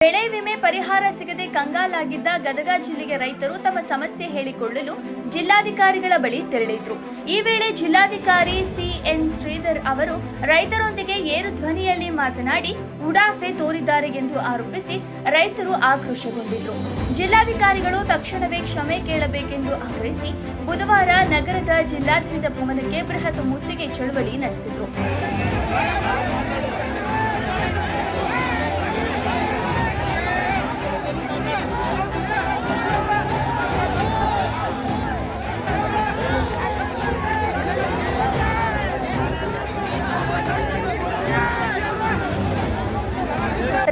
ಬೆಳೆ ವಿಮೆ ಪರಿಹಾರ ಸಿಗದೆ ಕಂಗಾಲಾಗಿದ್ದ ಗದಗ ಜಿಲ್ಲೆಯ ರೈತರು ತಮ್ಮ ಸಮಸ್ಯೆ ಹೇಳಿಕೊಳ್ಳಲು ಜಿಲ್ಲಾಧಿಕಾರಿಗಳ ಬಳಿ ತೆರಳಿದ್ರು. ಈ ವೇಳೆ ಜಿಲ್ಲಾಧಿಕಾರಿ ಸಿಎನ್ ಶ್ರೀಧರ್ ಅವರು ರೈತರೊಂದಿಗೆ ಏರು ಧ್ವನಿಯಲ್ಲಿ ಮಾತನಾಡಿ ಉಡಾಫೆ ತೋರಿದ್ದಾರೆ ಎಂದು ಆರೋಪಿಸಿ ರೈತರು ಆಕ್ರೋಶಗೊಂಡಿದ್ರು. ಜಿಲ್ಲಾಧಿಕಾರಿಗಳು ತಕ್ಷಣವೇ ಕ್ಷಮೆ ಕೇಳಬೇಕೆಂದು ಆಗ್ರಹಿಸಿ ಬುಧವಾರ ನಗರದ ಜಿಲ್ಲಾಡಳಿತ ಭವನಕ್ಕೆ ಬೃಹತ್ ಮುತ್ತಿಗೆ ಚಳವಳಿ ನಡೆಸಿದರು.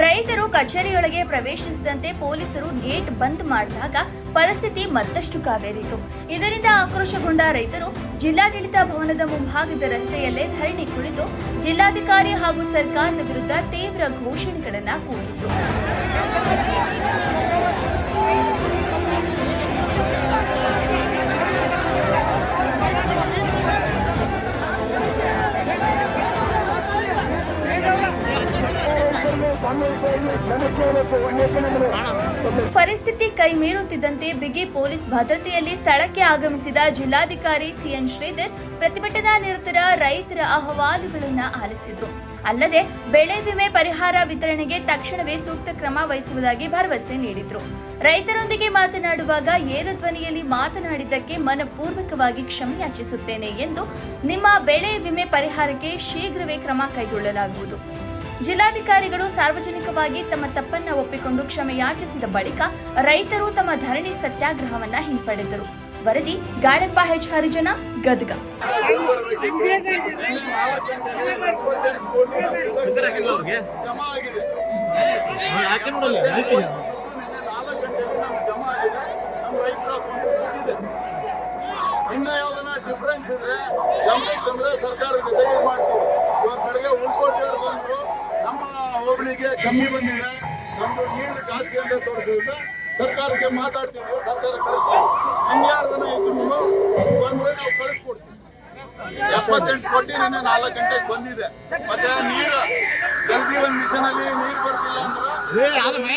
ರೈತರು ಕಚೇರಿಯೊಳಗೆ ಪ್ರವೇಶಿಸಿದಂತೆ ಪೊಲೀಸರು ಗೇಟ್ ಬಂದ್ ಮಾಡಿದಾಗ ಪರಿಸ್ಥಿತಿ ಮತ್ತಷ್ಟು ಕಾವೇರಿತು. ಇದರಿಂದ ಆಕ್ರೋಶಗೊಂಡ ರೈತರು ಜಿಲ್ಲಾಡಳಿತ ಭವನದ ಮುಂಭಾಗದ ರಸ್ತೆಯಲ್ಲೇ ಧರಣಿ ಕುಳಿತು ಜಿಲ್ಲಾಧಿಕಾರಿ ಹಾಗೂ ಸರ್ಕಾರದ ವಿರುದ್ಧ ತೀವ್ರ ಘೋಷಣೆಗಳನ್ನು ಕೂಗಿದ್ರು. ಪರಿಸ್ಥಿತಿ ಕೈ ಮೀರುತ್ತಿದ್ದಂತೆ ಬಿಗಿ ಪೊಲೀಸ್ ಭದ್ರತೆಯಲ್ಲಿ ಸ್ಥಳಕ್ಕೆ ಆಗಮಿಸಿದ ಜಿಲ್ಲಾಧಿಕಾರಿ ಸಿಎನ್ ಶ್ರೀಧರ್ ಪ್ರತಿಭಟನಾ ನಿರತರ ರೈತರ ಅಹವಾಲುಗಳನ್ನು ಆಲಿಸಿದರು. ಅಲ್ಲದೆ ಬೆಳೆ ವಿಮೆ ಪರಿಹಾರ ವಿತರಣೆಗೆ ತಕ್ಷಣವೇ ಸೂಕ್ತ ಕ್ರಮ ವಹಿಸುವುದಾಗಿ ಭರವಸೆ ನೀಡಿದರು. ರೈತರೊಂದಿಗೆ ಮಾತನಾಡುವಾಗ ಏರು ಧ್ವನಿಯಲ್ಲಿ ಮಾತನಾಡಿದ್ದಕ್ಕೆ ಮನಪೂರ್ವಕವಾಗಿ ಕ್ಷಮೆಯಾಚಿಸುತ್ತೇನೆ ಎಂದು ನಿಮ್ಮ ಬೆಳೆ ವಿಮೆ ಪರಿಹಾರಕ್ಕೆ ಶೀಘ್ರವೇ ಕ್ರಮ ಕೈಗೊಳ್ಳಲಾಗುವುದು. ಜಿಲ್ಲಾಧಿಕಾರಿಗಳು ಸಾರ್ವಜನಿಕವಾಗಿ ತಮ್ಮ ತಪ್ಪನ್ನು ಒಪ್ಪಿಕೊಂಡು ಕ್ಷಮೆಯಾಚಿಸಿದ ಬಳಿಕ ರೈತರು ತಮ್ಮ ಧರಣಿ ಸತ್ಯಾಗ್ರಹವನ್ನ ಹಿಂಪಡೆದರು. ವರದಿ ಗಾಳೆಪ್ಪ ಹೆಚ್ ಹರಿಜನ, ಗದಗ. ಇನ್ನ ಯಾವ್ದನ್ನ ಡಿಫ್ರೆನ್ಸ್ ಇದ್ರೆ ಗಮನಕ್ಕೆ ಬಂದ್ರೆ ಸರ್ಕಾರ ಜೊತೆಗೆ ಮಾಡ್ತೀವಿ. ಇವತ್ತು ಬೆಳಗ್ಗೆ ಉಳ್ಕೋಟಿಯವ್ರು ಬಂದ್ರು, ನಮ್ಮ ಹೋಬಳಿಗೆ ಕಮ್ಮಿ ಬಂದಿದೆ, ನಮ್ದು ನೀರು ಜಾಸ್ತಿ ಅಂತ ತೋರಿಸಿದ್ರೆ ಸರ್ಕಾರಕ್ಕೆ ಮಾತಾಡ್ತೀವಿ, ಸರ್ಕಾರ ಕಳಿಸ್ತೀವಿ. ಇನ್ಯಾರ್ದನ ಇದ್ರು ಅದು ಬಂದ್ರೆ ನಾವು ಕಳಿಸ್ಕೊಡ್ತೀವಿ. 78 ಕೋಟಿ ನಿನ್ನೆ 4 ಗಂಟೆಗೆ ಬಂದಿದೆ. ಮತ್ತೆ ನೀರು ಜಲ್ ಜೀವನ್ ಮಿಷನ್ ಅಲ್ಲಿ ನೀರು ಬರ್ತಿಲ್ಲ ಅಂದ್ರೆ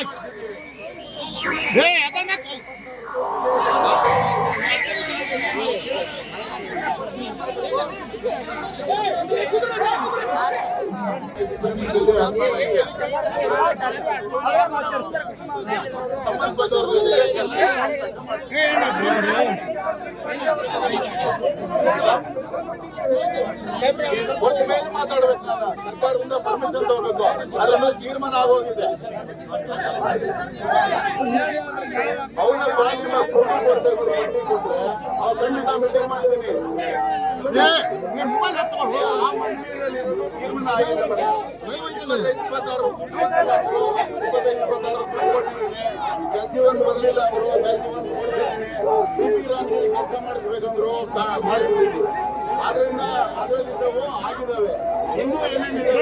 ಮಾತಾಡ್ಬೇಕು. ಸರ್ಕಾರದಿಂದ ಪರ್ಮಿಷನ್ ತಗೋಬೇಕು. ಅದ್ರ ಮೇಲೆ ತೀರ್ಮಾನ ಆಗೋಗಿದೆ. ಅವನ ಖಂಡಿತ ಮೀಟಿಂಗ್ ಮಾಡ್ತೀನಿ. ತೀರ್ಮಾನ ಆಗಿದೆ. 26 ಜಲ್ಜೀವನ್ ಬರಲಿಲ್ಲ ಅವರು, ಜಲ್ಜೀವನ್ ಓಡಿಸಿದ್ದೀನಿ. ಕೆಲಸ ಮಾಡಿಸ್ಬೇಕಂದ್ರು ಮಾಡಿಸ್ಬಿಟ್ಟು. ಆದ್ರಿಂದ ಅದರಲ್ಲಿದ್ದವು ಆಗಿದ್ದಾವೆ. ಇನ್ನೂ ಏನೇನಿದೆ